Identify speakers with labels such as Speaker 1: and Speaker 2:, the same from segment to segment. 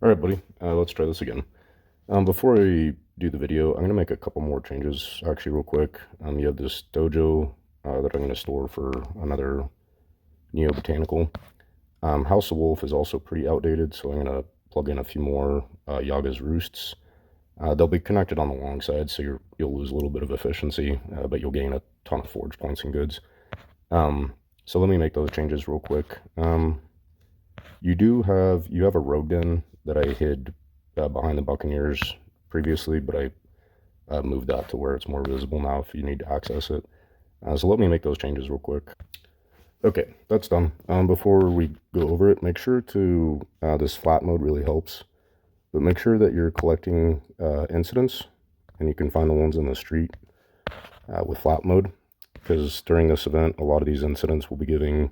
Speaker 1: Alright, buddy, let's try this again. Before I do the video, I'm going to make a couple more changes, actually, real quick. You have this dojo that I'm going to store for another Neo-Botanical. House of Wolf is also pretty outdated, so I'm going to plug in a few more Yaga's Roosts. They'll be connected on the long side, so you'll lose a little bit of efficiency, but you'll gain a ton of forge points and goods. So let me make those changes real quick. You have a rogue den that I hid behind the Buccaneers previously, but I moved that to where it's more visible now if you need to access it. So let me make those changes real quick. Okay, that's done. Before we go over it, make sure to, this flat mode really helps, but make sure that you're collecting incidents, and you can find the ones in the street with flat mode, because during this event, a lot of these incidents will be giving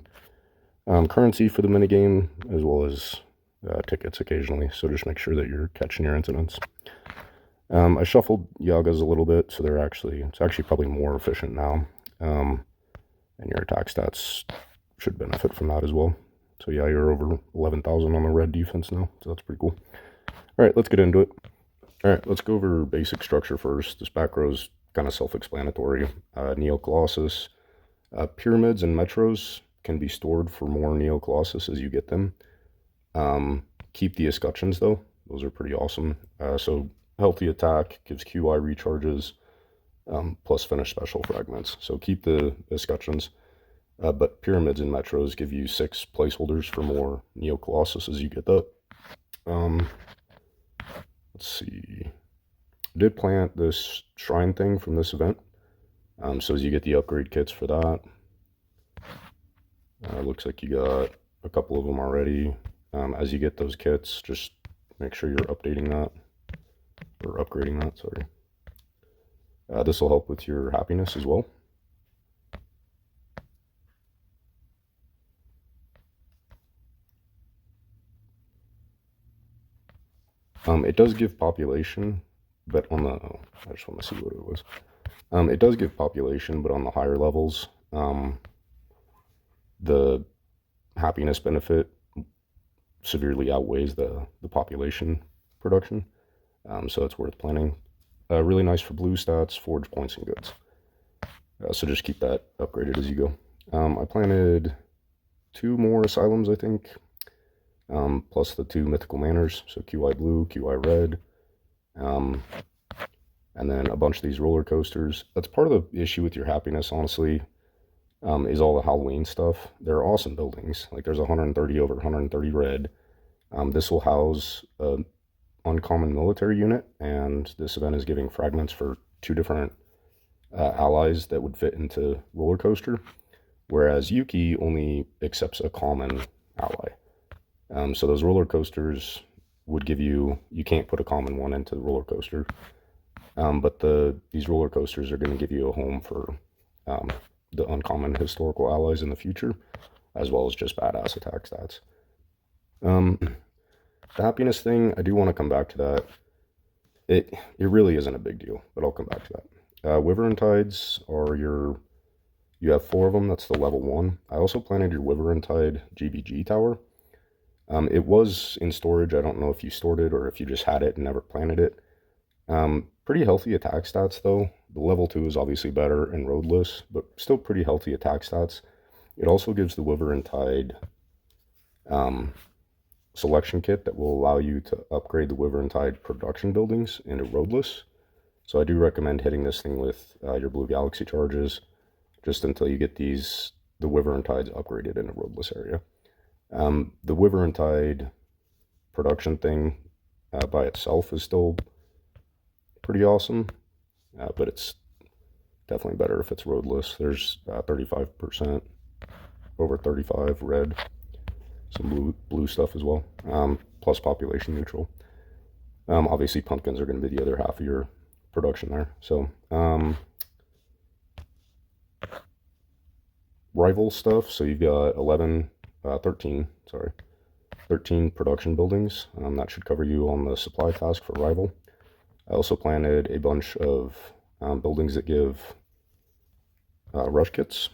Speaker 1: currency for the minigame, as well as tickets occasionally, so just make sure that you're catching your incidents. I shuffled Yaga's a little bit, so it's actually probably more efficient now, and your attack stats should benefit from that as well. So yeah, you're over 11,000 on the red defense now, so that's pretty cool. Alright, let's get into it. Alright, let's go over basic structure first. This back row is kind of self-explanatory. Neo-Colossus. Pyramids and metros can be stored for more Neo-Colossus as you get them. Keep the escutcheons though, those are pretty awesome. So healthy attack gives QI recharges, plus finish special fragments. So keep the escutcheons. But pyramids and metros give you 6 placeholders for more Neo-Colossus as you get that. Let's see. I did plant this shrine thing from this event. So as you get the upgrade kits for that, looks like you got a couple of them already. As you get those kits, just make sure you're updating that, or upgrading that, sorry. This will help with your happiness as well. It does give population, but on the, I just want to see what it was. It does give population, but on the higher levels, the happiness benefit severely outweighs the population production, so it's worth planning. Really nice for blue stats, forge points, and goods. So just keep that upgraded as you go. I planted 2 more asylums, I think, plus the 2 mythical manors, so QI blue, QI red, and then a bunch of these roller coasters. That's part of the issue with your happiness, honestly, is all the Halloween stuff. They're awesome buildings. Like there's 130 over 130 red. This will house an uncommon military unit, and this event is giving fragments for 2 different allies that would fit into roller coaster, whereas Yuki only accepts a common ally. So those roller coasters would give you can't put a common one into the roller coaster, but these roller coasters are going to give you a home for the uncommon historical allies in the future, as well as just badass attack stats. The happiness thing, I do want to come back to that. It really isn't a big deal, but I'll come back to that. Wyvern Tides are you have 4 of them, that's the level 1. I also planted your Wyvern Tide GBG tower. It was in storage. I don't know if you stored it or if you just had it and never planted it. Pretty healthy attack stats though. The level 2 is obviously better and roadless, but still pretty healthy attack stats. It also gives the Wyvern Tide selection kit that will allow you to upgrade the Wyvern Tide production buildings into roadless. So I do recommend hitting this thing with your Blue Galaxy charges, just until you get the Wyvern Tides upgraded in a roadless area. The Wyvern Tide production thing by itself is still pretty awesome, but it's definitely better if it's roadless. There's 35%, over 35 red, some blue stuff as well, plus population neutral. Obviously pumpkins are going to be the other half of your production there. So rival stuff, so you've got 13 production buildings. That should cover you on the supply task for rival. I also planted a bunch of buildings that give rush kits,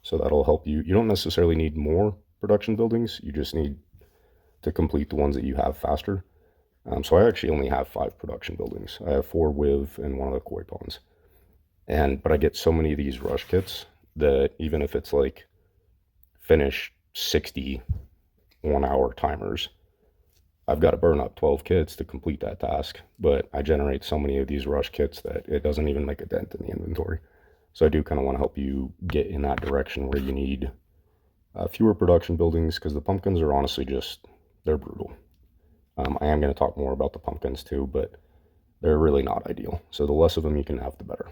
Speaker 1: so that'll help you. You don't necessarily need more production buildings, you just need to complete the ones that you have faster. So I actually only have 5 production buildings. I have 4 with and 1 of the koi ponds. But I get so many of these rush kits that even if it's like finish 60 1-hour timers, I've got to burn up 12 kits to complete that task. But I generate so many of these rush kits that it doesn't even make a dent in the inventory. So I do kind of want to help you get in that direction where you need fewer production buildings, because the pumpkins are honestly they're brutal. I am going to talk more about the pumpkins too, but they're really not ideal. So the less of them you can have, the better.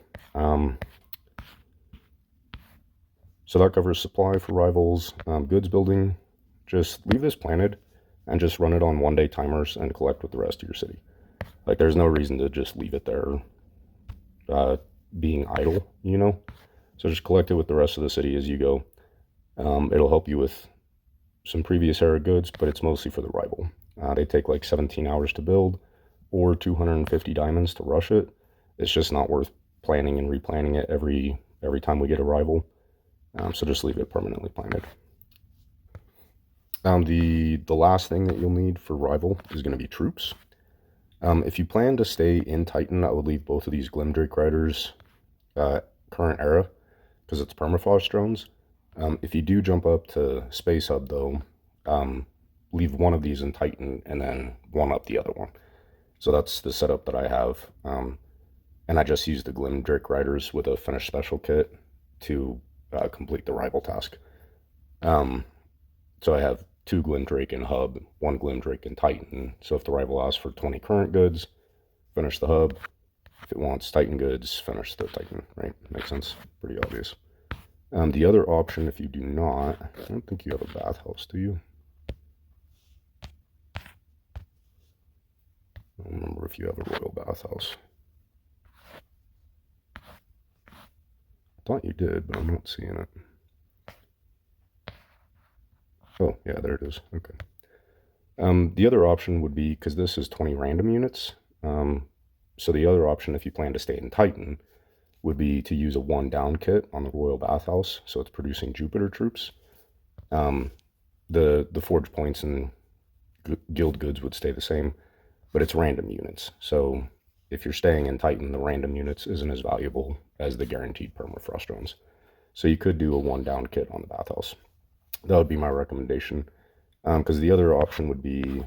Speaker 1: So that covers supply for rivals. Goods building, just leave this planted and just run it on 1-day timers and collect with the rest of your city. Like, there's no reason to just leave it there being idle, you know? So just collect it with the rest of the city as you go. It'll help you with some previous era goods, but it's mostly for the rival. They take like 17 hours to build or 250 diamonds to rush it. It's just not worth planning and replanning it every time we get a rival. So just leave it permanently planted. The last thing that you'll need for rival is going to be troops. If you plan to stay in Titan, I would leave both of these Glimdrake Riders current era, because it's permafrost drones. If you do jump up to Space Hub though, leave one of these in Titan and then one up the other one. So that's the setup that I have. And I just use the Glimdrake Riders with a finished special kit to complete the rival task. So I have 2 Glimdrake in Hub, 1 Glimdrake in Titan. So if the rival asks for 20 current goods, finish the Hub. If it wants Titan goods, finish the Titan, right? Makes sense. Pretty obvious. The other option, if you do not, I don't think you have a bathhouse, do you? I don't remember if you have a royal bathhouse. I thought you did, but I'm not seeing it. Oh, yeah, there it is. Okay. The other option would be, because this is 20 random units, so the other option, if you plan to stay in Titan, would be to use a 1-down kit on the Royal Bathhouse, so it's producing Jupiter troops. The forge points and guild goods would stay the same, but it's random units. So if you're staying in Titan, the random units isn't as valuable as the guaranteed permafrost drones. So you could do a 1-down kit on the Bathhouse. That would be my recommendation, because the other option would be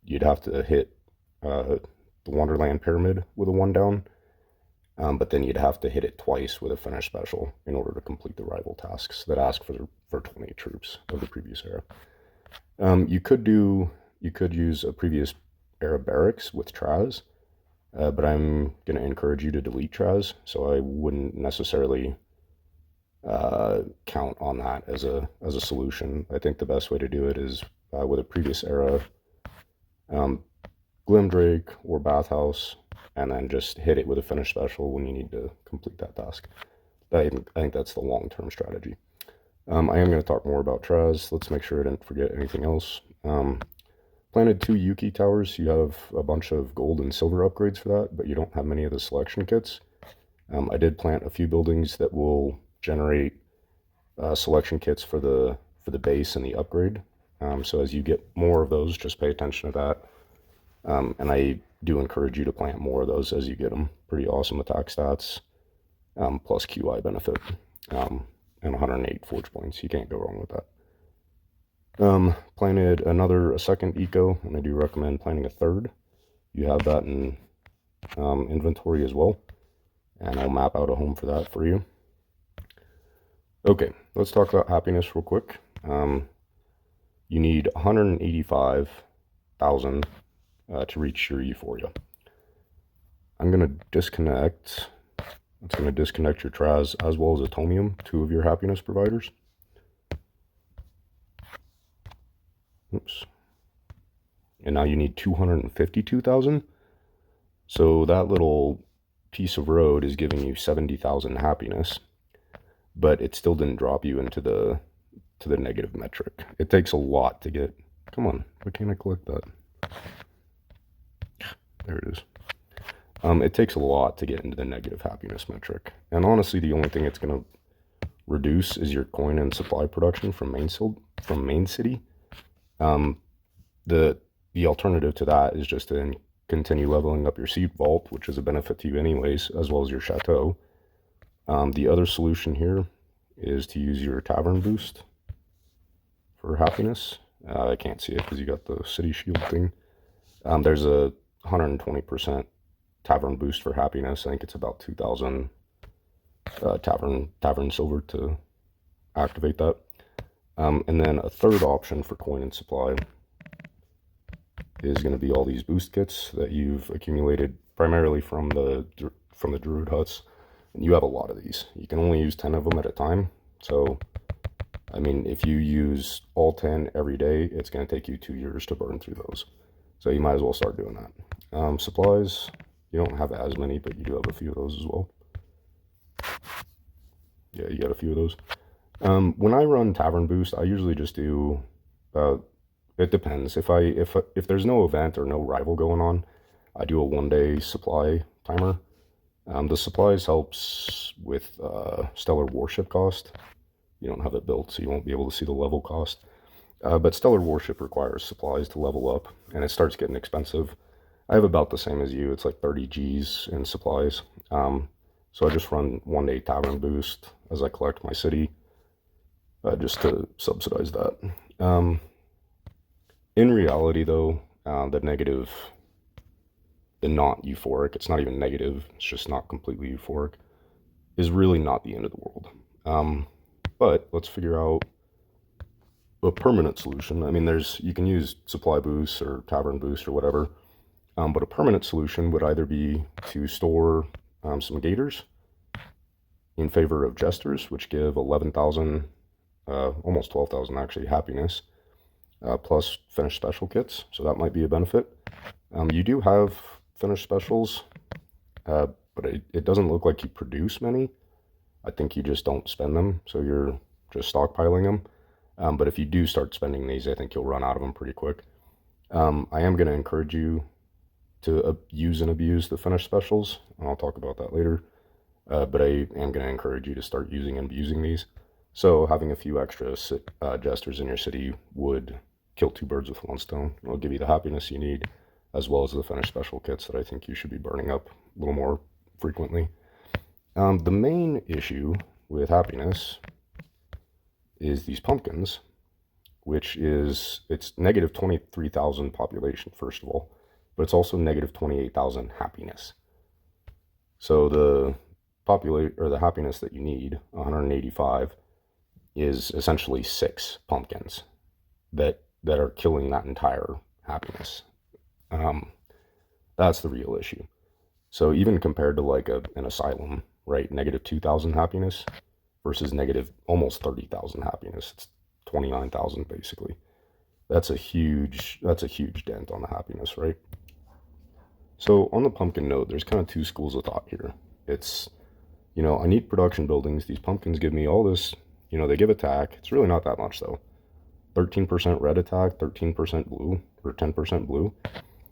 Speaker 1: you'd have to hit the Wonderland Pyramid with a 1-down, but then you'd have to hit it twice with a finished special in order to complete the rival tasks that ask for 20 troops of the previous era. You could use a previous era barracks with Traz, but I'm going to encourage you to delete Traz, so I wouldn't necessarily count on that as a solution. I think the best way to do it is with a previous era Glimdrake or Bathhouse, and then just hit it with a finished special when you need to complete that task. I think that's the long-term strategy. I am going to talk more about Traz. Let's make sure I didn't forget anything else. Planted 2 Yuki towers. You have a bunch of gold and silver upgrades for that, but you don't have many of the selection kits. I did plant a few buildings that will generate selection kits for the base and the upgrade. So as you get more of those, just pay attention to that. And I do encourage you to plant more of those as you get them. Pretty awesome attack stats, plus QI benefit, and 108 forge points. You can't go wrong with that. Planted a second eco, and I do recommend planting a third. You have that in inventory as well, and I'll map out a home for that for you. Okay, let's talk about happiness real quick. You need 185,000 to reach your euphoria. I'm going to disconnect. It's going to disconnect your Traz as well as Atomium, 2 of your happiness providers. Oops. And now you need 252,000. So that little piece of road is giving you 70,000 happiness, but it still didn't drop you into the negative metric. It takes a lot to get. Come on, why can't I collect that? There it is. It takes a lot to get into the negative happiness metric, and honestly, the only thing it's going to reduce is your coin and supply production from main city. Um, the the alternative to that is just to continue leveling up your seed vault, which is a benefit to you anyways, as well as your chateau. The other solution here is to use your tavern boost for happiness. I can't see it because you got the city shield thing. There's a 120% tavern boost for happiness. I think it's about 2,000 tavern silver to activate that. And then a third option for coin and supply is going to be all these boost kits that you've accumulated primarily from the druid huts, and you have a lot of these. You can only use 10 of them at a time. So, I mean, if you use all 10 every day, it's going to take you 2 years to burn through those. So you might as well start doing that. Supplies, you don't have as many, but you do have a few of those as well. Yeah, you got a few of those. When I run Tavern Boost, I usually just do, it depends. If there's no event or no rival going on, I do a 1-day supply timer. The supplies helps with Stellar Warship cost. You don't have it built, so you won't be able to see the level cost. But Stellar Warship requires supplies to level up, and it starts getting expensive. I have about the same as you. It's like 30 Gs in supplies. So I just run 1-day Tavern Boost as I collect my city, just to subsidize that. In reality, though, the not euphoric, it's not even negative, it's just not completely euphoric, is really not the end of the world. But let's figure out a permanent solution. I mean, you can use supply boosts or tavern boost or whatever, but a permanent solution would either be to store some gators in favor of jesters, which give 11,000, almost 12,000 actually, happiness, plus finished special kits, so that might be a benefit. You do have finished specials, but it doesn't look like you produce many. I think you just don't spend them, so you're just stockpiling them. But if you do start spending these, I think you'll run out of them pretty quick. I am going to encourage you to use and abuse the finished specials, and I'll talk about that later. But I am going to encourage you to start using and abusing these. So having a few extra jesters in your city would kill 2 birds with 1 stone. It'll give you the happiness you need, as well as the finished special kits that I think you should be burning up a little more frequently. The main issue with happiness is these pumpkins, which is, it's negative 23,000 population, first of all, but it's also negative 28,000 happiness. So the happiness that you need, 185, is essentially 6 pumpkins that are killing that entire happiness. That's the real issue. So even compared to like an asylum, right, negative 2,000 happiness versus negative almost 30,000 happiness, it's 29,000 basically. That's a huge dent on the happiness, right? So on the pumpkin note, there's kind of 2 schools of thought here. It's, I need production buildings. These pumpkins give me all this, they give attack. It's really not that much though. 13% red attack, 13% blue, or 10% blue.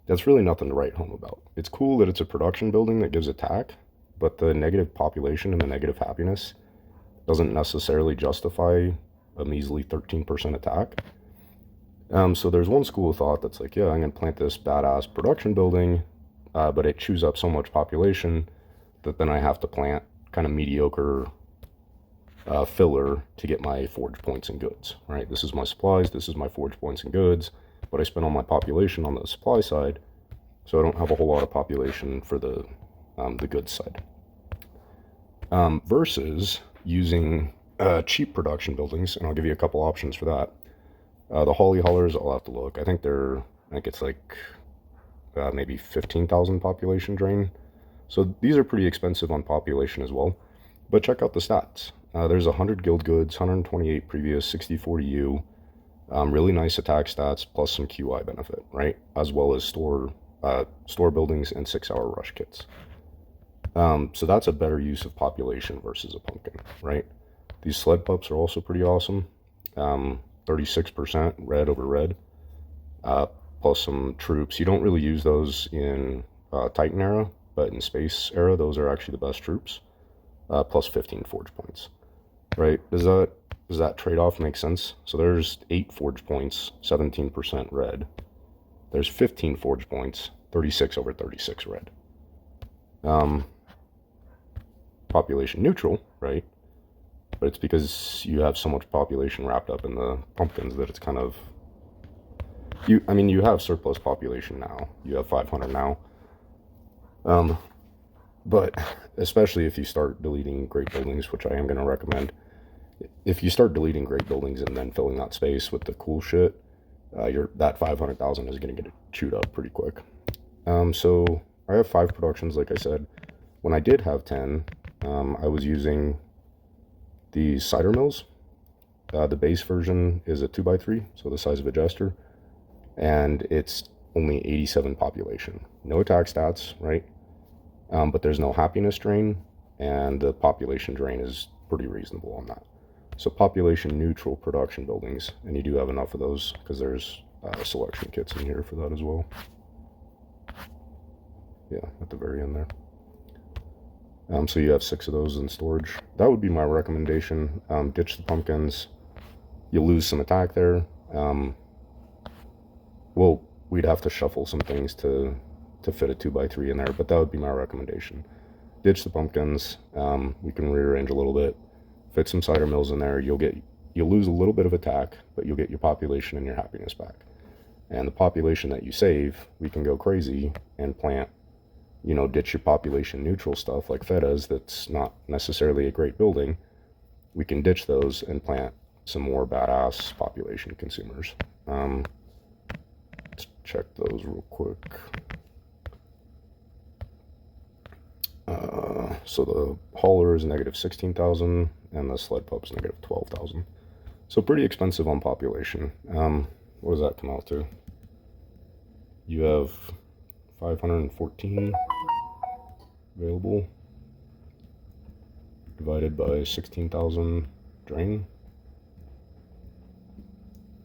Speaker 1: That's really nothing to write home about. It's cool that it's a production building that gives attack, but the negative population and the negative happiness doesn't necessarily justify a measly 13% attack. So there's one school of thought that's like, yeah, I'm going to plant this badass production building, but it chews up so much population that then I have to plant kind of mediocre filler to get my forge points and goods, right? This is my supplies, this is my forge points and goods, but I spend all my population on the supply side, so I don't have a whole lot of population for the goods side. Versus using cheap production buildings, and I'll give you a couple options for that. The Holly Hollers, I'll have to look. I think it's like maybe 15,000 population drain. So these are pretty expensive on population as well. But check out the stats. There's 100 guild goods, 128 previous, 64 to you. Really nice attack stats plus some QI benefit, right? As well as store buildings and 6-hour rush kits. So that's a better use of population versus a pumpkin, right? These sled pups are also pretty awesome. 36% red over red, plus some troops. You don't really use those in Titan era, but in Space era, those are actually the best troops. Plus 15 forge points, right? Does that Does that trade-off make sense? So there's 8 forge points, 17% red. There's 15 forge points, 36 over 36 red. Population neutral, right? But it's because you have so much population wrapped up in the pumpkins that it's kind of... I mean, you have surplus population now. You have 500 now. But especially if you start deleting great buildings, which I am going to recommend, if you start deleting great buildings and then filling that space with the cool shit, that 500,000 is going to get chewed up pretty quick. So I have 5 productions, like I said. When I did have 10, I was using these cider mills. The base version is a 2x3, so the size of a jester, and it's only 87 population. No attack stats, right? But there's no happiness drain, and the population drain is pretty reasonable on that. So population neutral production buildings, and you do have enough of those because there's selection kits in here for that as well. Yeah, at the very end there. So you have 6 of those in storage. That would be my recommendation. Ditch the pumpkins. You'll lose some attack there. Well, we'd have to shuffle some things to fit a 2x3 in there, but that would be my recommendation. Ditch the pumpkins. We can rearrange a little bit. Fit some cider mills in there. You'll lose a little bit of attack, but you'll get your population and your happiness back. And the population that you save, we can go crazy and plant, ditch your population neutral stuff like Fetas that's not necessarily a great building. We can ditch those and plant some more badass population consumers. Let's check those real quick. So the hauler is negative 16,000 and the sled pup's negative 12,000. So pretty expensive on population. What does that come out to? You have 514 available divided by 16,000 drain.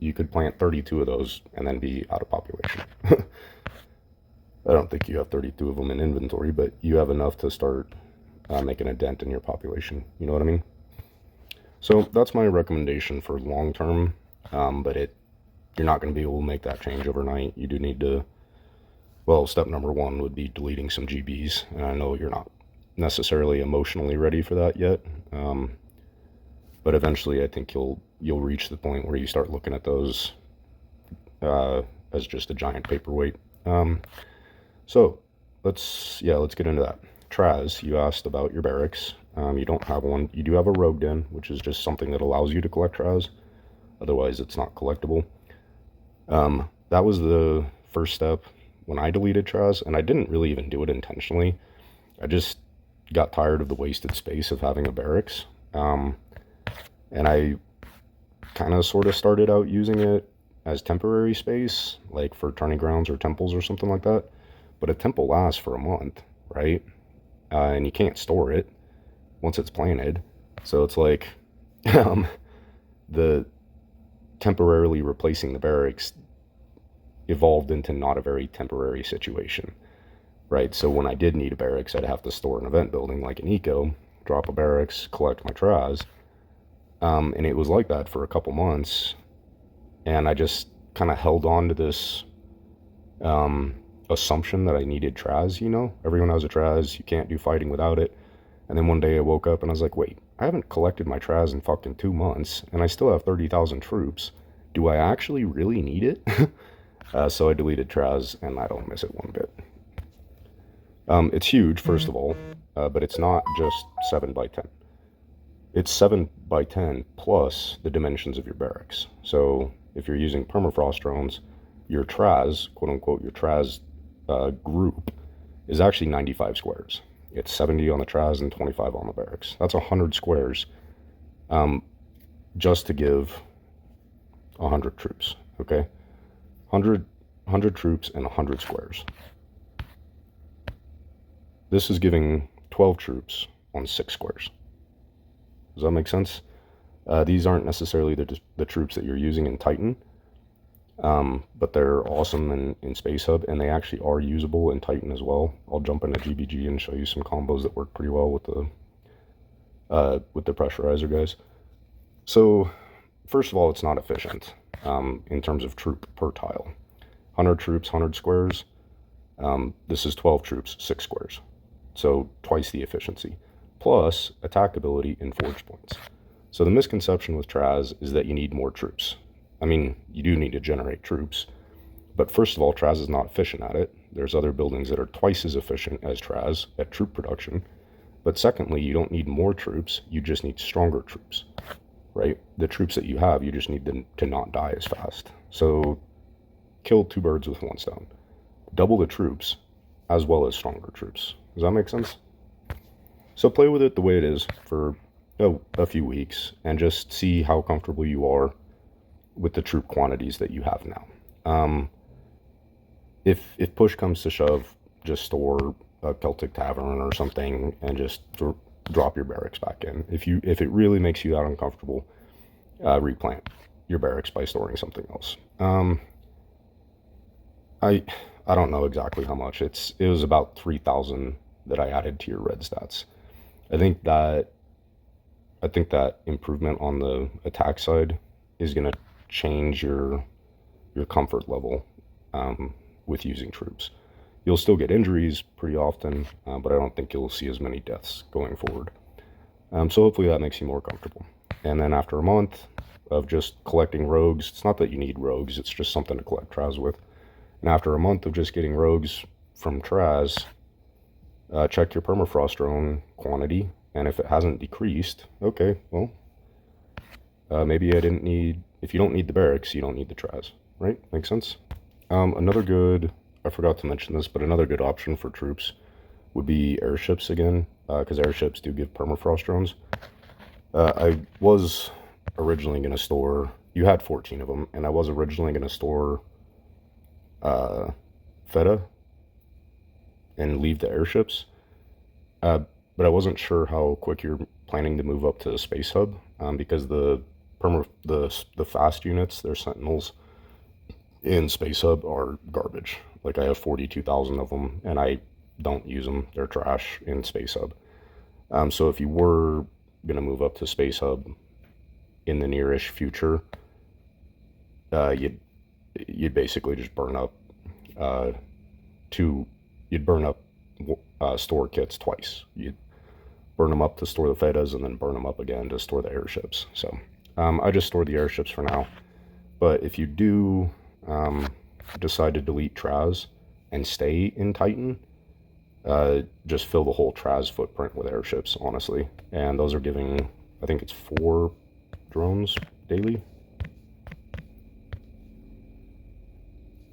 Speaker 1: You could plant 32 of those and then be out of population. I don't think you have 32 of them in inventory, but you have enough to start making a dent in your population. You know what I mean? So that's my recommendation for long term, but you're not going to be able to make that change overnight. You do need to, well, step number 1 would be deleting some GBs, and I know you're not necessarily emotionally ready for that yet, but eventually I think you'll reach the point where you start looking at those as just a giant paperweight. So let's get into that. Traz, you asked about your barracks. You don't have one. You do have a rogue den, which is just something that allows you to collect Traz. Otherwise, it's not collectible. That was the first step when I deleted Traz, and I didn't really even do it intentionally. I just got tired of the wasted space of having a barracks. And I kind of sort of started out using it as temporary space, like for turning grounds or temples or something like that. But a temple lasts for a month, right? And you can't store it once it's planted. So it's like the temporarily replacing the barracks evolved into not a very temporary situation, right? So when I did need a barracks, I'd have to store an event building like an eco, drop a barracks, collect my Traz. And it was like that for a couple months. And I just kind of held on to this assumption that I needed Traz, Everyone has a Traz, you can't do fighting without it. And then one day I woke up and I was like, wait, I haven't collected my Traz in fucking 2 months, and I still have 30,000 troops. Do I actually really need it? So I deleted Traz, and I don't miss it one bit. It's huge, first of all, but it's not just 7x10. It's 7x10 plus the dimensions of your barracks. So if you're using permafrost drones, your Traz, quote unquote, your Traz group is actually 95 squares. It's 70 on the Traz and 25 on the barracks. That's 100 squares just to give 100 troops, okay? 100 troops and 100 squares. This is giving 12 troops on 6 squares. Does that make sense? These aren't necessarily the troops that you're using in Titan, but they're awesome in Space Hub, and they actually are usable in Titan as well. I'll jump into GBG and show you some combos that work pretty well with the pressurizer guys. So, first of all, it's not efficient in terms of troop per tile. 100 troops, 100 squares. This is 12 troops, 6 squares. So twice the efficiency. Plus attack ability and forge points. So the misconception with Traz is that you need more troops. I mean, you do need to generate troops. But first of all, Traz is not efficient at it. There's other buildings that are twice as efficient as Traz at troop production. But secondly, you don't need more troops. You just need stronger troops, right? The troops that you have, you just need them to not die as fast. So kill two birds with one stone. Double the troops as well as stronger troops. Does that make sense? So play with it the way it is for a few weeks and just see how comfortable you are with the troop quantities that you have now. If push comes to shove, just store a Celtic Tavern or something and just drop your barracks back in. If it really makes you that uncomfortable, replant your barracks by storing something else. I don't know exactly how much. It was about 3,000 that I added to your red stats. I think that improvement on the attack side is going to change your comfort level with using troops. You'll still get injuries pretty often, but I don't think you'll see as many deaths going forward. So hopefully that makes you more comfortable. And then after a month of just collecting rogues, it's not that you need rogues, it's just something to collect Traz with. And after a month of just getting rogues from Traz, check your permafrost drone quantity, and if it hasn't decreased, okay, well, maybe if you don't need the barracks, you don't need the Traz, right? Makes sense? I forgot to mention this, but another good option for troops would be airships again, because airships do give permafrost drones. I was originally going to store, you had 14 of them, and I was originally going to store Feta and leave the airships, but I wasn't sure how quick you're planning to move up to the space hub, because the fast units, their sentinels in space hub are garbage. Like I have 42,000 of them and I don't use them. They're trash in space hub. So if you were gonna move up to space hub in the nearish future, you'd basically just burn up store kits twice. You'd burn them up to store the Fetas and then burn them up again to store the airships. So I just store the airships for now. But if you do decide to delete Traz and stay in Titan, just fill the whole Traz footprint with airships, honestly. And those are giving, I think it's 4 drones daily.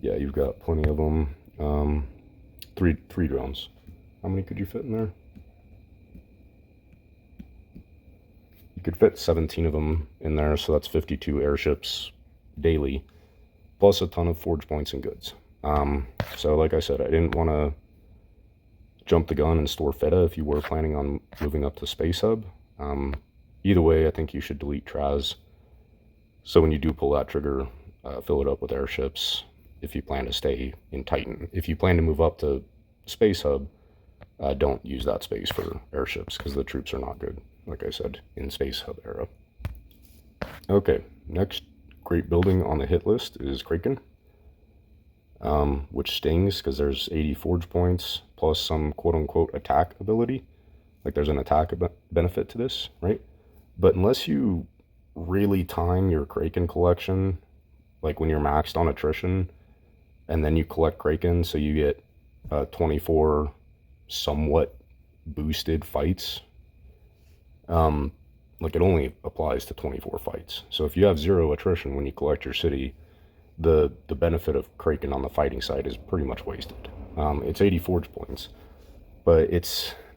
Speaker 1: Yeah, you've got plenty of them. Three drones. How many could you fit in there? You could fit 17 of them in there, so that's 52 airships daily, plus a ton of forge points and goods. So like I said, I didn't want to jump the gun and store Feta if you were planning on moving up to Space Hub. Either way, I think you should delete Traz. So when you do pull that trigger, fill it up with airships if you plan to stay in Titan. If you plan to move up to Space Hub, don't use that space for airships because the troops are not good, like I said, in Space Hub era. Okay, next great building on the hit list is Kraken, which stings because there's 80 forge points plus some quote-unquote attack ability. Like there's an attack benefit to this, right? But unless you really time your Kraken collection, like when you're maxed on attrition, and then you collect Kraken, so you get 24 somewhat boosted fights. Like it only applies to 24 fights. So if you have 0 attrition when you collect your city, the benefit of Kraken on the fighting side is pretty much wasted. It's 80 forge points, but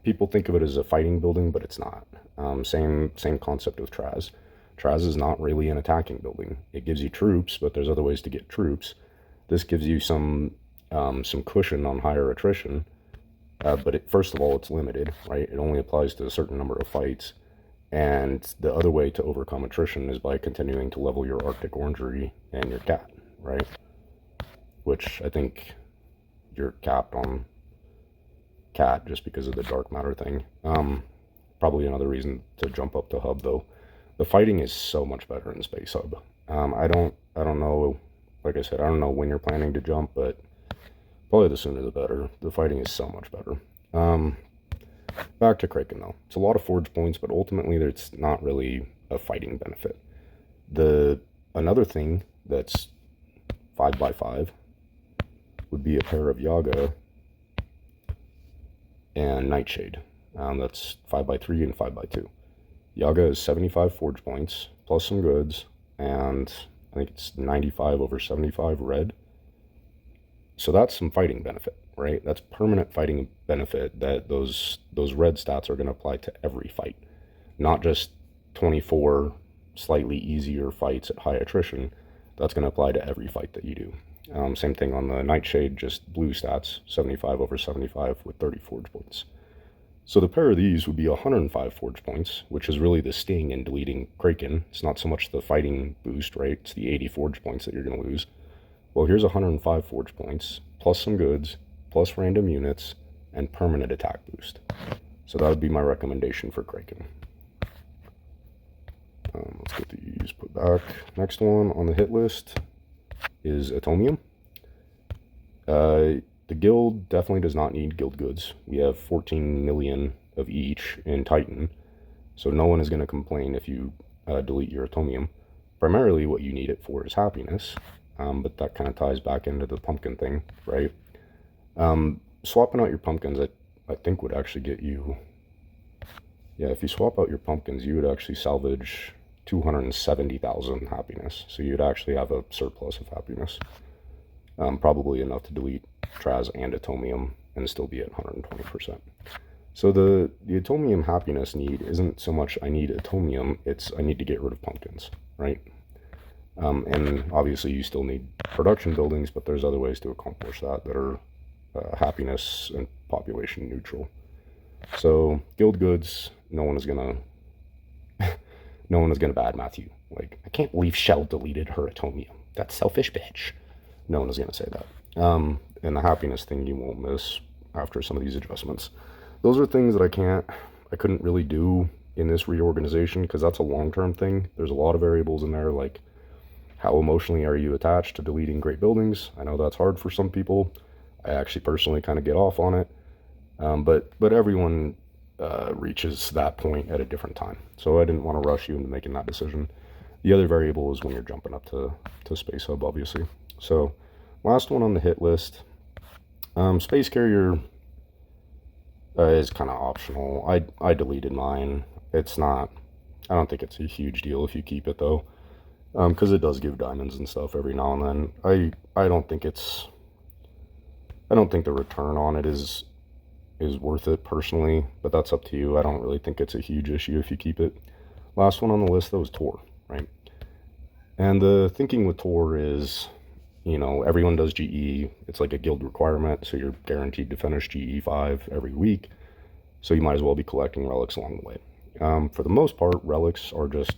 Speaker 1: people think of it as a fighting building, but it's not. Same concept with Traz. Traz is not really an attacking building. It gives you troops, but there's other ways to get troops. This gives you some cushion on higher attrition, but first of all, it's limited, right? It only applies to a certain number of fights. And the other way to overcome attrition is by continuing to level your Arctic Orangery and your cat, right? Which I think you're capped on cat just because of the dark matter thing. Probably another reason to jump up to hub though. The fighting is so much better in Space Hub. I don't know, like I said, I don't know when you're planning to jump, but probably the sooner the better. The fighting is so much better. Back to Kraken though. It's a lot of forge points, but ultimately it's not really a fighting benefit. Another thing that's 5x5 would be a pair of Yaga and Nightshade. That's 5x3 and 5x2. Yaga is 75 forge points plus some goods, and I think it's 95 over 75 red. So that's some fighting benefit, right? That's permanent fighting benefit that those red stats are going to apply to every fight, not just 24 slightly easier fights at high attrition. That's going to apply to every fight that you do. Same thing on the Nightshade, just blue stats, 75 over 75 with 30 forge points. So the pair of these would be 105 forge points, which is really the sting in deleting Kraken. It's not so much the fighting boost, right? It's the 80 forge points that you're going to lose. Well, here's 105 forge points, plus some goods, plus random units, and permanent attack boost. So that would be my recommendation for Kraken. Let's get these put back. Next one on the hit list is Atomium. The guild definitely does not need guild goods. We have 14 million of each in Titan, so no one is going to complain if you delete your Atomium. Primarily what you need it for is happiness, but that kind of ties back into the pumpkin thing, right? Swapping out your pumpkins, I think would actually get you... Yeah, if you swap out your pumpkins, you would actually salvage 270,000 happiness. So you'd actually have a surplus of happiness. Probably enough to delete Traz and Atomium and still be at 120%. So the Atomium happiness need isn't so much I need Atomium, it's I need to get rid of pumpkins, right? And obviously you still need production buildings, but there's other ways to accomplish that are happiness and population neutral. So guild goods, no one is gonna badmouth you. Like, I can't believe Chelle deleted her Atomium. That's selfish, bitch. No one is gonna say that. And the happiness thing you won't miss after some of these adjustments. Those are things that I couldn't really do in this reorganization because that's a long-term thing. There's a lot of variables in there, like how emotionally are you attached to deleting great buildings? I know that's hard for some people. I actually personally kind of get off on it. But everyone reaches that point at a different time. So I didn't want to rush you into making that decision. The other variable is when you're jumping up to Space Hub, obviously. So last one on the hit list. Space Carrier is kind of optional. I deleted mine. It's not... I don't think it's a huge deal if you keep it, though. Because it does give diamonds and stuff every now and then. I don't think it's... I don't think the return on it is worth it personally, but that's up to you. I don't really think it's a huge issue if you keep it. Last one on the list, though, is Tor, right? And the thinking with Tor is, you know, everyone does GE. It's like a guild requirement, so you're guaranteed to finish GE 5 every week. So you might as well be collecting relics along the way. For the most part, relics are just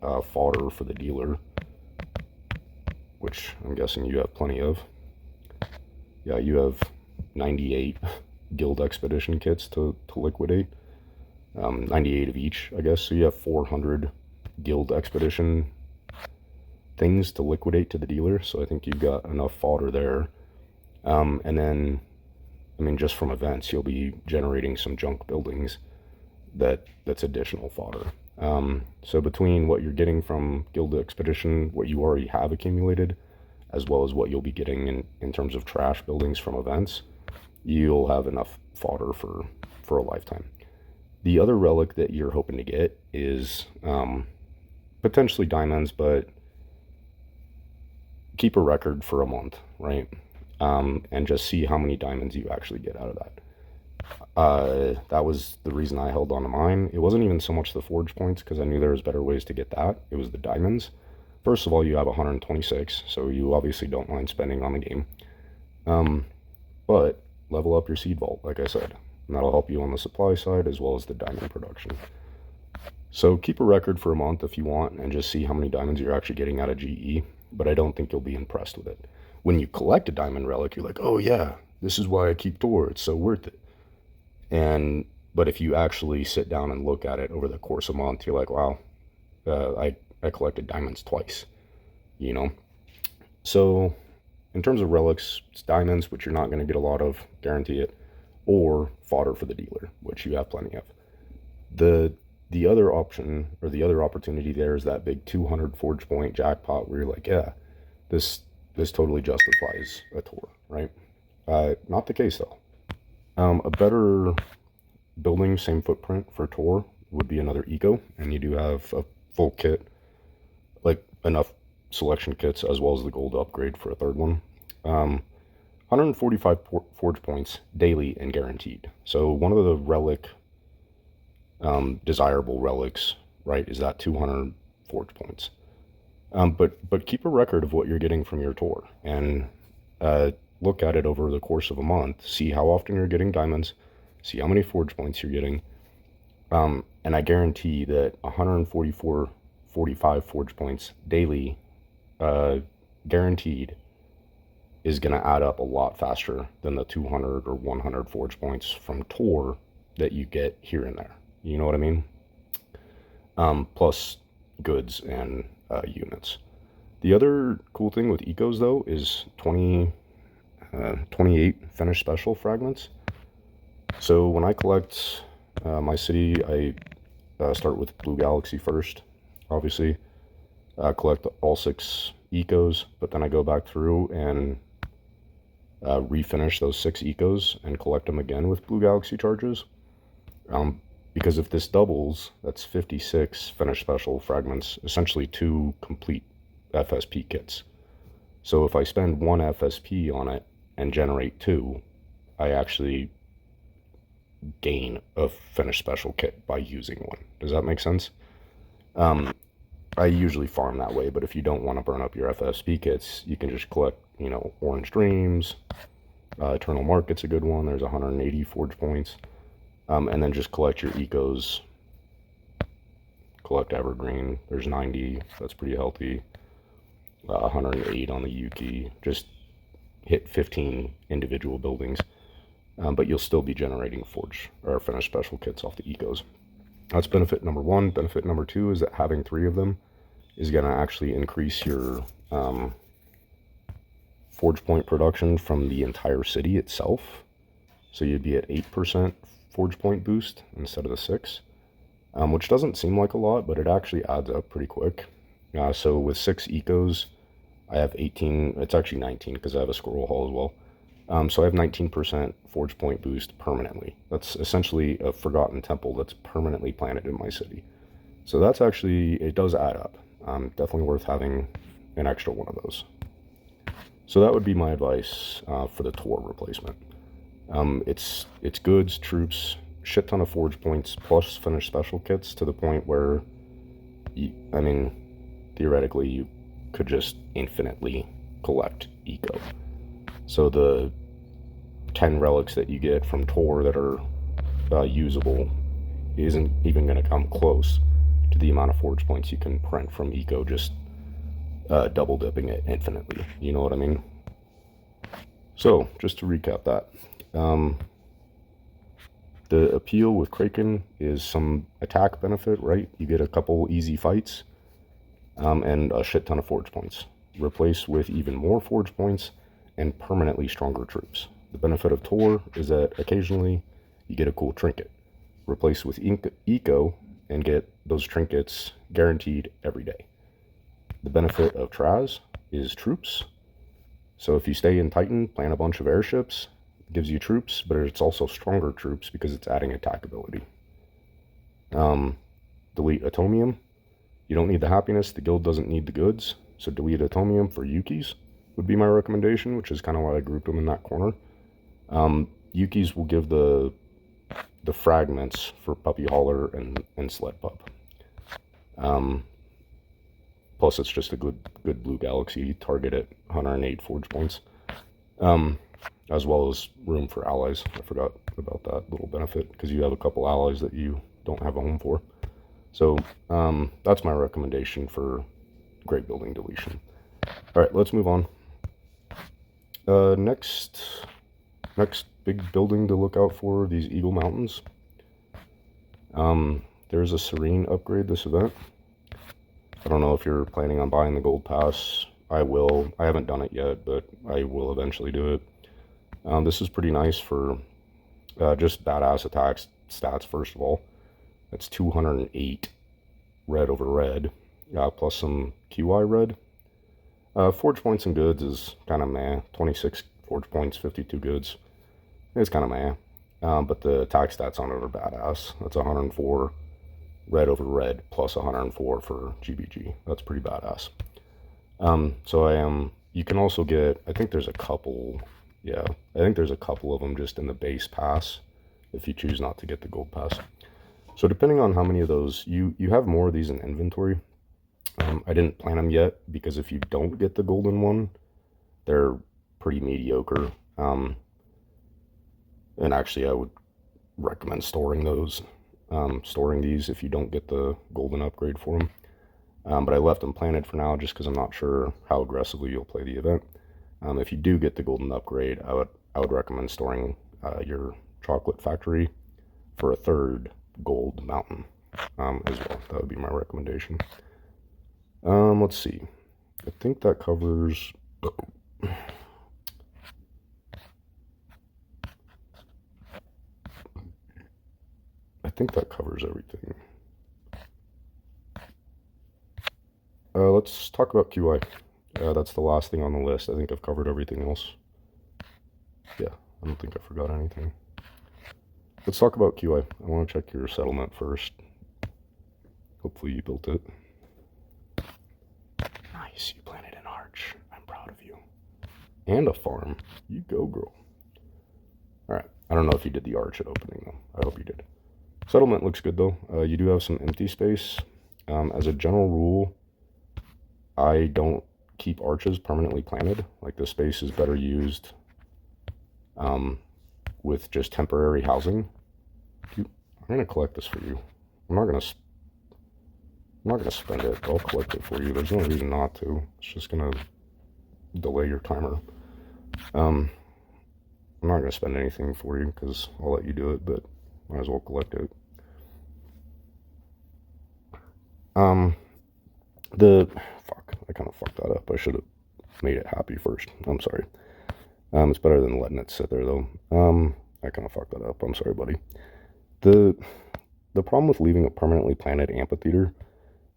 Speaker 1: fodder for the dealer, which I'm guessing you have plenty of. Yeah, you have 98 guild expedition kits to liquidate. 98 of each, I guess. So you have 400 guild expedition things to liquidate to the dealer. So I think you've got enough fodder there. And then, I mean, just from events, you'll be generating some junk buildings that's additional fodder. So between what you're getting from guild expedition, what you already have accumulated, as well as what you'll be getting in terms of trash buildings from events, you'll have enough fodder for a lifetime. The other relic that you're hoping to get is potentially diamonds, but keep a record for a month, right? And just see how many diamonds you actually get out of that. That was the reason I held on to mine. It wasn't even so much the forge points, because I knew there was better ways to get that. It was the diamonds. First of all, you have 126, so you obviously don't mind spending on the game. But level up your seed vault, like I said, and that'll help you on the supply side as well as the diamond production. So keep a record for a month if you want, and just see how many diamonds you're actually getting out of GE, but I don't think you'll be impressed with it. When you collect a diamond relic, you're like, oh yeah, this is why I keep Tor, it's so worth it. But if you actually sit down and look at it over the course of a month, you're like, wow, I collected diamonds twice, you know. So in terms of relics, it's diamonds, which you're not going to get a lot of, guarantee it, or fodder for the dealer, which you have plenty of. The other option, or the other opportunity there, is that big 200 forge point jackpot where you're like, yeah, this totally justifies a tour, right? Not the case though. A better building, same footprint for tour would be another eco, and you do have a full kit, like enough selection kits as well as the gold upgrade for a third one. 145 forge points daily and guaranteed. So one of the relic, desirable relics, right, is that 200 forge points. But keep a record of what you're getting from your tour, and look at it over the course of a month. See how often you're getting diamonds, see how many forge points you're getting, and I guarantee that 145 forge points daily, guaranteed, is going to add up a lot faster than the 200 or 100 forge points from tour that you get here and there. You know what I mean? Plus goods and units. The other cool thing with ecos though is 28 finished special fragments. So when I collect my city, I start with Blue Galaxy first, obviously. Collect all 6 ecos, but then I go back through and refinish those 6 ecos and collect them again with Blue Galaxy charges. Because if this doubles, that's 56 finished special fragments, essentially 2 complete FSP kits. So if I spend 1 FSP on it and generate 2, I actually gain a finished special kit by using 1. Does that make sense? I usually farm that way, but if you don't want to burn up your FSP kits, you can just collect, you know, Orange Dreams, Eternal Market's a good one, there's 180 forge points. And then just collect your ecos. Collect Evergreen, there's 90, that's pretty healthy. 108 on the Yuki. Just hit 15 individual buildings, but you'll still be generating forge or finished special kits off the ecos. That's benefit number 1. Benefit number 2 is that having 3 of them is going to actually increase your forge point production from the entire city itself. So you'd be at 8% forge point boost instead of the 6, which doesn't seem like a lot, but it actually adds up pretty quick. So with 6 ecos, I have 18, it's actually 19 because I have a scroll haul as well. So I have 19% forge point boost permanently. That's essentially a forgotten temple that's permanently planted in my city. So that's actually, it does add up. Definitely worth having an extra one of those. So that would be my advice for the tour replacement. It's goods, troops, shit ton of forge points, plus finished special kits to the point where, I mean, theoretically, you could just infinitely collect eco. So the 10 relics that you get from tour that are usable isn't even going to come close to the amount of forge points you can print from eco just double dipping it infinitely. You know what I mean? So just to recap that. The appeal with Kraken is some attack benefit, right? You get a couple easy fights, and a shit ton of forge points. Replace with even more forge points and permanently stronger troops. The benefit of Tor is that occasionally you get a cool trinket. Replace with Eco and get those trinkets guaranteed every day. The benefit of Traz is troops. So if you stay in Titan, plan a bunch of airships, it gives you troops, but it's also stronger troops because it's adding attack ability. Delete Atomium. You don't need the happiness, the guild doesn't need the goods, so delete Atomium for Yukis would be my recommendation, which is kind of why I grouped them in that corner. Yukis will give the fragments for Puppy Hauler and Sled Pup. Plus it's just a good Blue Galaxy target at 108 forge points. As well as room for allies. I forgot about that little benefit because you have a couple allies that you don't have a home for. So that's my recommendation for great building deletion. All right, let's move on. Next big building to look out for, these Eagle Mountains. There's a Serene upgrade this event. I don't know if you're planning on buying the gold pass. I will. I haven't done it yet, but I will eventually do it. This is pretty nice for just badass attack stats, first of all. That's 208 red over red, plus some QI red. Forge points and goods is kind of meh. 26 forge points, 52 goods. It's kind of meh. But the attack stats on it are badass. That's 104 red over red plus 104 for GBG. That's pretty badass. So you can also get, I think there's a couple, yeah, I think there's a couple of them just in the base pass if you choose not to get the gold pass. So depending on how many of those, you have more of these in inventory. I didn't plan them yet because if you don't get the golden one, they're pretty mediocre. And actually I would recommend storing those, storing these if you don't get the golden upgrade for them. But I left them planted for now just because I'm not sure how aggressively you'll play the event. If you do get the golden upgrade, I would recommend storing your chocolate factory for a third gold mountain as well. That would be my recommendation. Let's see. I think that covers. I think that covers everything. Let's talk about QI. That's the last thing on the list. I think I've covered everything else. Yeah, I don't think I forgot anything. Let's talk about QI. I want to check your settlement first. Hopefully you built it. Nice, you planted an arch. I'm proud of you. And a farm. You go, girl. Alright, I don't know if you did the arch at opening, though. I hope you did. Settlement looks good, though. You do have some empty space. As a general rule, I don't keep arches permanently planted. Like, the space is better used with just temporary housing. I'm going to collect this for you. I'm not going to spend it. I'll collect it for you. There's no reason not to. It's just going to delay your timer. I'm not going to spend anything for you because I'll let you do it, but might as well collect it. I kind of fucked that up. I should have made it happy first. I'm sorry. It's better than letting it sit there, though. I kind of fucked that up. I'm sorry, buddy. The problem with leaving a permanently planted amphitheater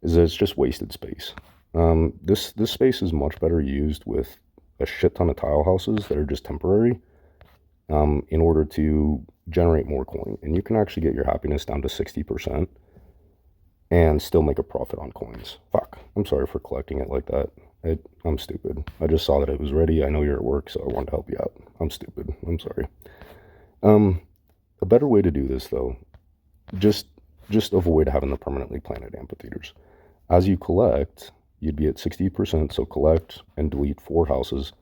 Speaker 1: is that it's just wasted space. This space is much better used with a shit ton of tile houses that are just temporary in order to generate more coin. And you can actually get your happiness down to 60% and still make a profit on coins. Fuck, I'm sorry for collecting it like that. I'm stupid. I just saw that it was ready. I know you're at work, so I wanted to help you out. I'm stupid. I'm sorry. A better way to do this, though, just avoid having the permanently planted amphitheaters. As you collect, you'd be at 60%, so collect and delete 4 houses,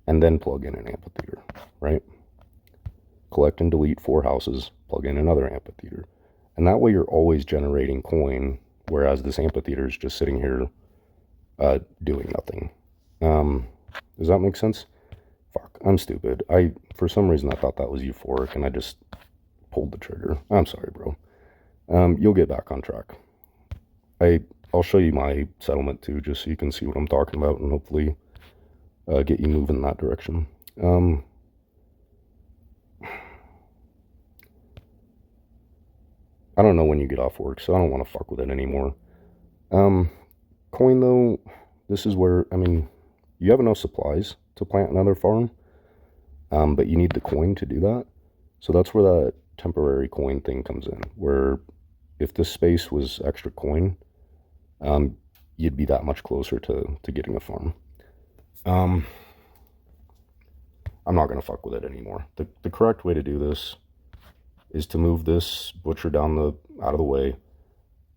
Speaker 1: and then plug in an amphitheater, right? Collect and delete 4 houses, plug in another amphitheater. And that way you're always generating coin, whereas this amphitheater is just sitting here doing nothing. Does that make sense? Fuck, I'm stupid. For some reason, I thought that was euphoric, and I just pulled the trigger. I'm sorry, bro. You'll get back on track. I'll show you my settlement, too, just so you can see what I'm talking about, and hopefully get you moving in that direction. I don't know when you get off work, so I don't want to fuck with it anymore. Coin, though, this is where, I mean, you have enough supplies to plant another farm, but you need the coin to do that. So that's where that temporary coin thing comes in, where if this space was extra coin, you'd be that much closer to getting a farm. I'm not going to fuck with it anymore. The correct way to do this is to move this butcher out of the way,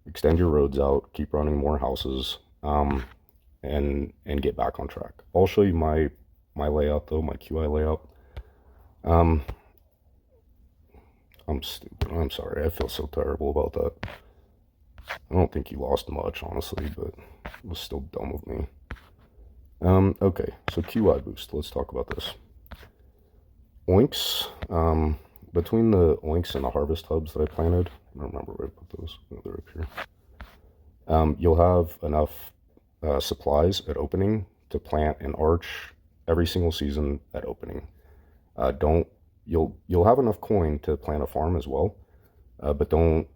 Speaker 1: extend your roads out, keep running more houses, and get back on track. I'll show you my layout, though, my QI layout. I'm stupid. I'm sorry. I feel so terrible about that. I don't think you lost much, honestly, but it was still dumb of me. Okay, so QI boost. Let's talk about this. Oinks. Between the oinks and the harvest hubs that I planted, I don't remember where I put those. Oh, they're up here. You'll have enough supplies at opening to plant an arch every single season at opening. Don't you'll have enough coin to plant a farm as well, but don't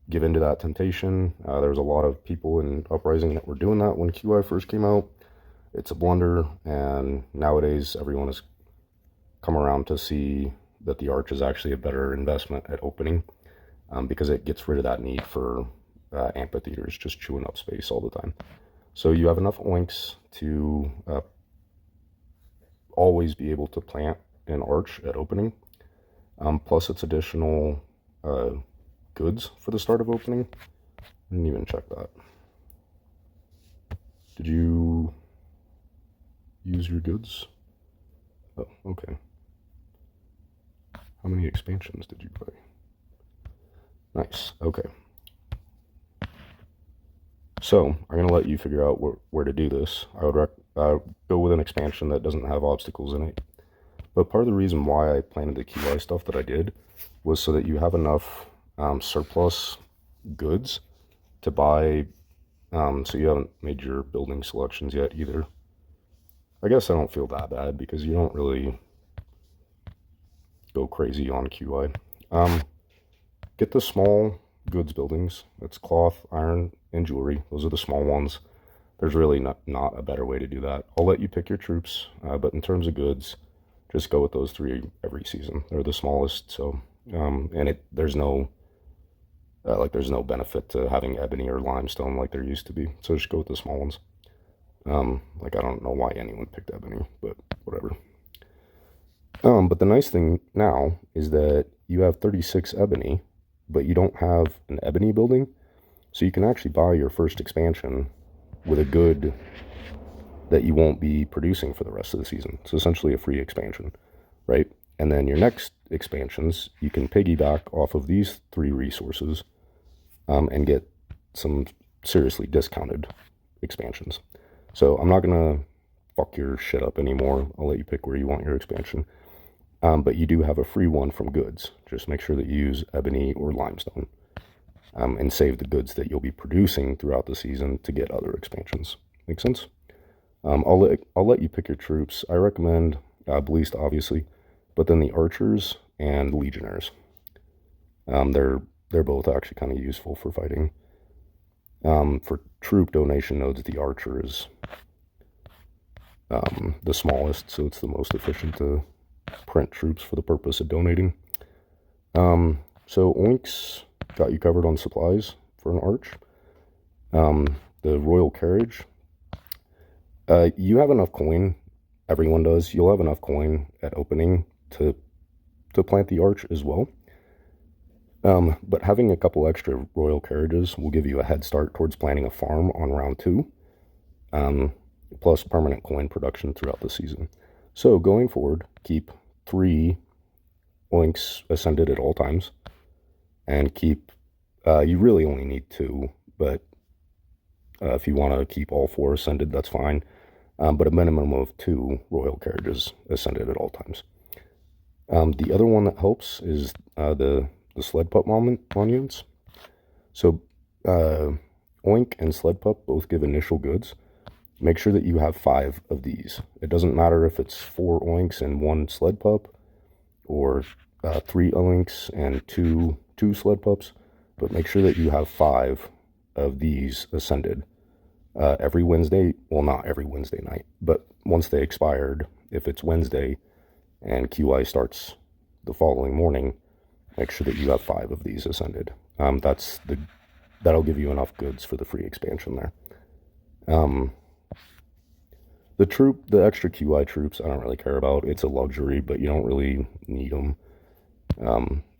Speaker 1: give into that temptation. There was a lot of people in Uprising that were doing that when QI first came out. It's a blunder, and nowadays everyone has come around to see that the arch is actually a better investment at opening, because it gets rid of that need for amphitheaters just chewing up space all the time. So you have enough oinks to always be able to plant an arch at opening, plus it's additional goods for the start of opening. I didn't even check that. Did you use your goods? Oh, okay. How many expansions did you play? Nice, okay. So I'm going to let you figure out where to do this. I would go with an expansion that doesn't have obstacles in it. But part of the reason why I planted the QI stuff that I did was so that you have enough surplus goods to buy. So you haven't made your building selections yet either. I guess I don't feel that bad because you don't really go crazy on QI. Get the small goods buildings. It's cloth, iron, and jewelry. Those are the small ones. There's really not a better way to do that. I'll let you pick your troops, but in terms of goods, just go with those three every season. They're the smallest, so and there's no there's no benefit to having ebony or limestone like there used to be. So just go with the small ones. Like I don't know why anyone picked ebony, but whatever. But the nice thing now is that you have 36 ebony, but you don't have an ebony building, so you can actually buy your first expansion with a good that you won't be producing for the rest of the season. It's essentially a free expansion, right? And then your next expansions, you can piggyback off of these three resources and get some seriously discounted expansions. So I'm not going to fuck your shit up anymore. I'll let you pick where you want your expansion. But you do have a free one from goods. Just make sure that you use ebony or limestone and save the goods that you'll be producing throughout the season to get other expansions. Make sense? I'll let you pick your troops. I recommend Bleast, obviously, but then the archers and legionnaires. They're both actually kind of useful for fighting. For troop donation nodes, the archer is the smallest, so it's the most efficient to print troops for the purpose of donating. So Oinks got you covered on supplies for an arch. The royal carriage. You have enough coin. Everyone does. You'll have enough coin at opening to plant the arch as well. But having a couple extra royal carriages will give you a head start towards planting a farm on round 2, plus permanent coin production throughout the season. So going forward, keep 3 oinks ascended at all times, and keep, you really only need 2, but if you want to keep all 4 ascended, that's fine, but a minimum of 2 royal carriages ascended at all times. The other one that helps is the sled pup monuments. So oink and sled pup both give initial goods. Make sure that you have 5 of these. It doesn't matter if it's 4 oinks and 1 sled pup, or 3 oinks and two sled pups, but make sure that you have 5 of these ascended every Wednesday. Well, not every Wednesday night, but once they expired, if it's Wednesday and QI starts the following morning, make sure that you have 5 of these ascended. That'll give you enough goods for the free expansion there. The extra QI troops, I don't really care about. It's a luxury, but you don't really need them.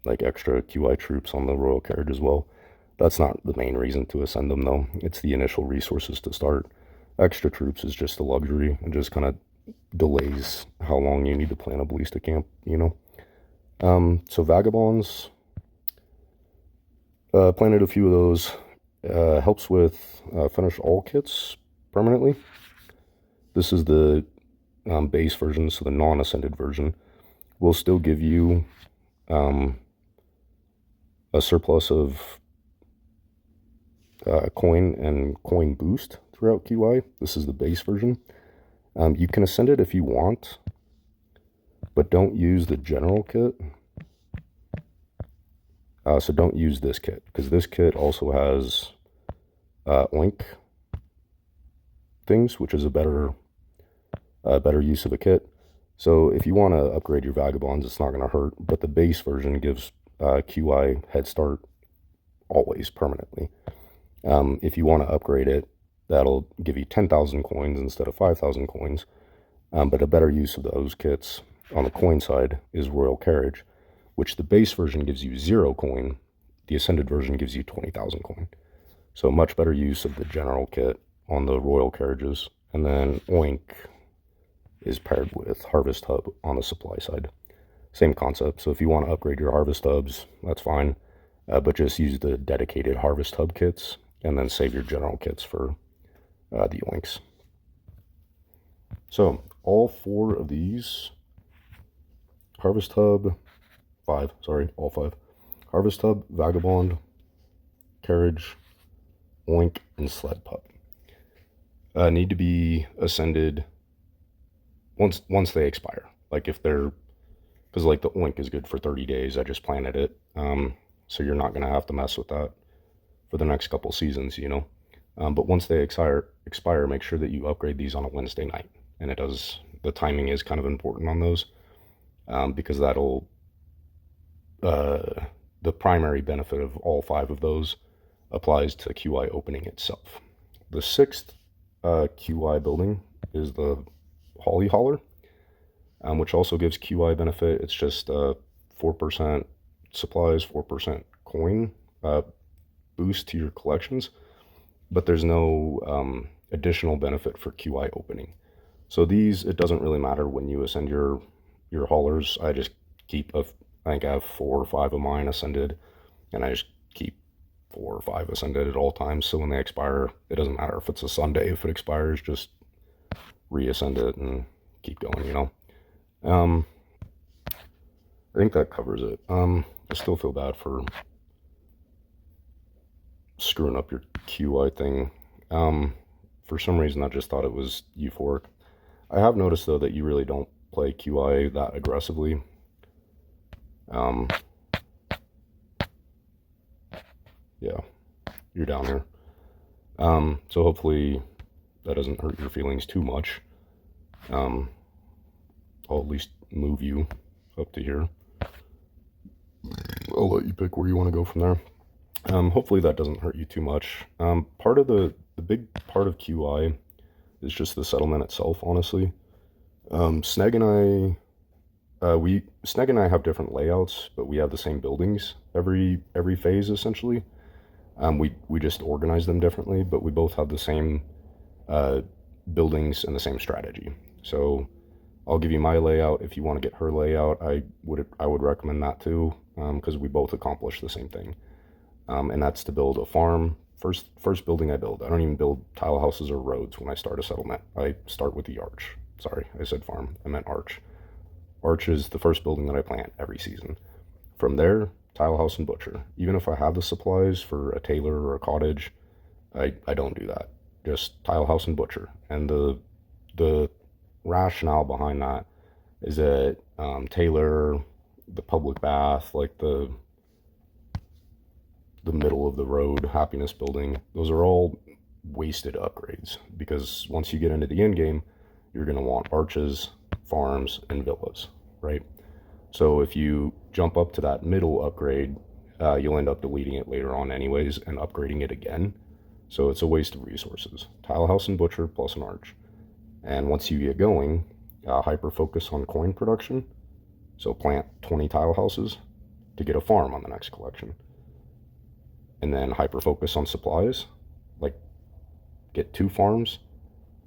Speaker 1: Like extra QI troops on the royal carriage as well. That's not the main reason to ascend them, though. It's the initial resources to start. Extra troops is just a luxury and just kind of delays how long you need to plan a ballista camp, you know. So vagabonds, planted a few of those. Helps with finish all kits permanently. This is the base version, so the non-ascended version will still give you a surplus of coin and coin boost throughout QI. This is the base version. You can ascend it if you want, but don't use the general kit. So don't use this kit, because this kit also has oink things, which is a better use of a kit. So if you want to upgrade your vagabonds, it's not going to hurt, but the base version gives QI head start always, permanently. If you want to upgrade it, that'll give you 10,000 coins instead of 5,000 coins. But a better use of those kits on the coin side is Royal Carriage, which the base version gives you 0 coin. The Ascended version gives you 20,000 coin. So much better use of the general kit on the Royal Carriages. And then Oink is paired with Harvest Hub on the supply side. Same concept. So if you want to upgrade your Harvest Hubs, that's fine. But just use the dedicated Harvest Hub kits and then save your general kits for the Oinks. So all 4 of these, Harvest Hub, 5, sorry, all 5. Harvest Hub, Vagabond, Carriage, Oink, and Sled Pup need to be ascended once they expire. Like if they're, because like the Oink is good for 30 days. I just planted it. So you're not going to have to mess with that for the next couple seasons, you know. But once they expire, make sure that you upgrade these on a Wednesday night. And the timing is kind of important on those, because that'll, the primary benefit of all 5 of those applies to QI opening itself. The 6th QI building is the Holly Holler, which also gives QI benefit. It's just 4% supplies, 4% coin boost to your collections, but there's no additional benefit for QI opening. So these, it doesn't really matter when you ascend your haulers. I just keep, I think I have 4 or 5 of mine ascended, and I just keep 4 or 5 ascended at all times. So when they expire, it doesn't matter if it's a Sunday. If it expires, just reascend it and keep going, you know. I think that covers it. I still feel bad for screwing up your QI thing. For some reason, I just thought it was euphoric. I have noticed, though, that you really don't play QI that aggressively. Yeah, you're down here. So hopefully that doesn't hurt your feelings too much. I'll at least move you up to here. I'll let you pick where you want to go from there. Hopefully that doesn't hurt you too much. Part of the big part of QI is just the settlement itself, honestly. Sneg and I have different layouts, but we have the same buildings every phase, essentially. We just organize them differently, but we both have the same buildings and the same strategy. So I'll give you my layout. If you want to get her layout, I would recommend that too, because we both accomplish the same thing. And that's to build a farm. First building I build. I don't even build tile houses or roads when I start a settlement. I start with the arch. Sorry, I said farm. I meant arch. Arch is the first building that I plant every season. From there, tile house and butcher. Even if I have the supplies for a tailor or a cottage, I don't do that. Just tile house and butcher. And the rationale behind that is that tailor, the public bath, like the middle of the road happiness building, those are all wasted upgrades, because once you get into the end game, you're going to want arches, farms, and villas, right? So if you jump up to that middle upgrade, you'll end up deleting it later on anyways and upgrading it again. So it's a waste of resources. Tile house and butcher plus an arch. And once you get going, hyper focus on coin production. So plant 20 tile houses to get a farm on the next collection. And then hyper focus on supplies, like get 2 farms,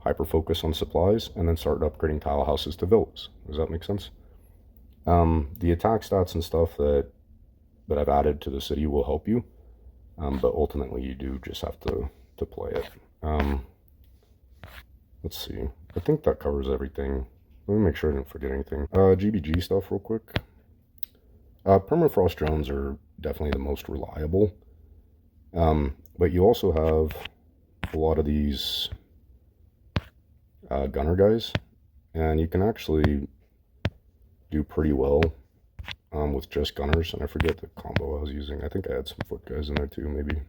Speaker 1: hyper focus on supplies, and then start upgrading tile houses to villas. Does that make sense? The attack stats and stuff that I've added to the city will help you, but ultimately you do just have to play it. Let's see. I think that covers everything. Let me make sure I didn't forget anything. GBG stuff real quick. Permafrost drones are definitely the most reliable. But you also have a lot of these gunner guys, and you can actually do pretty well with just gunners. And I forget the combo I was using. I think I had some foot guys in there too, maybe.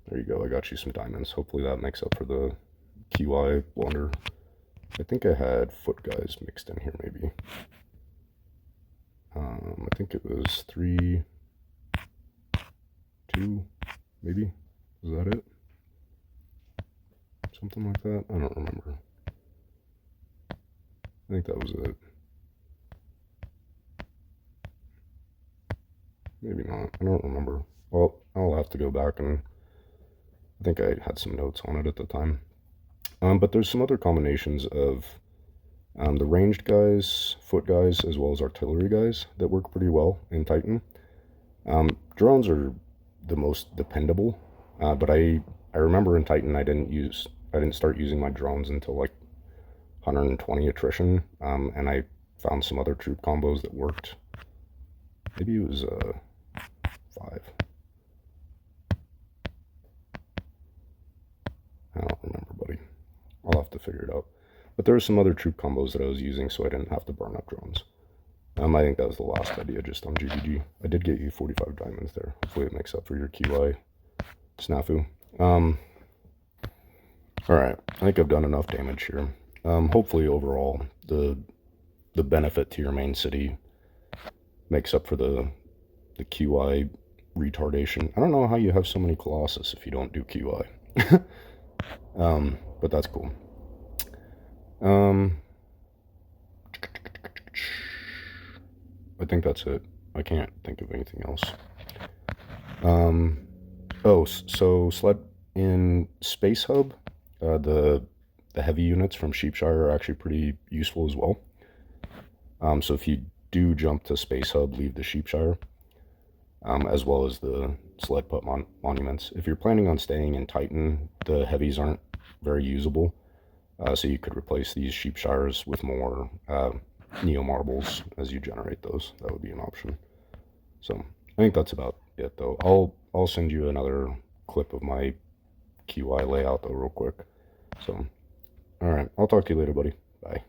Speaker 1: There you go, I got you some diamonds. Hopefully that makes up for the QI blunder. I think I had foot guys mixed in here, maybe. I think it was 3, 2, maybe. Is that it? Something like that? I don't remember. I think that was it. Maybe not. I don't remember. Well, I'll have to go back, and I think I had some notes on it at the time. But there's some other combinations of the ranged guys, foot guys, as well as artillery guys that work pretty well in Titan. Drones are the most dependable, but I remember in Titan I didn't start using my drones until like 120 attrition, and I found some other troop combos that worked. Maybe it was 5. I don't remember, buddy. I'll have to figure it out. But there were some other troop combos that I was using, so I didn't have to burn up drones. I think that was the last idea just on GGG. I did get you 45 diamonds there. Hopefully it makes up for your QI snafu. Alright, I think I've done enough damage here. Hopefully overall the benefit to your main city makes up for the QI retardation. I don't know how you have so many Colossus if you don't do QI. But that's cool. I think that's it. I can't think of anything else. Oh, so sled in Space Hub, the heavy units from Sheepshire are actually pretty useful as well. So if you do jump to Space Hub, leave the Sheepshire, as well as the sled put monuments. If you're planning on staying in Titan, the heavies aren't very usable, so you could replace these Sheepshires with more Neo marbles as you generate those. That would be an option. So I think that's about it, though. I'll send you another clip of my QI layout though real quick. So all right, I'll talk to you later, buddy. Bye.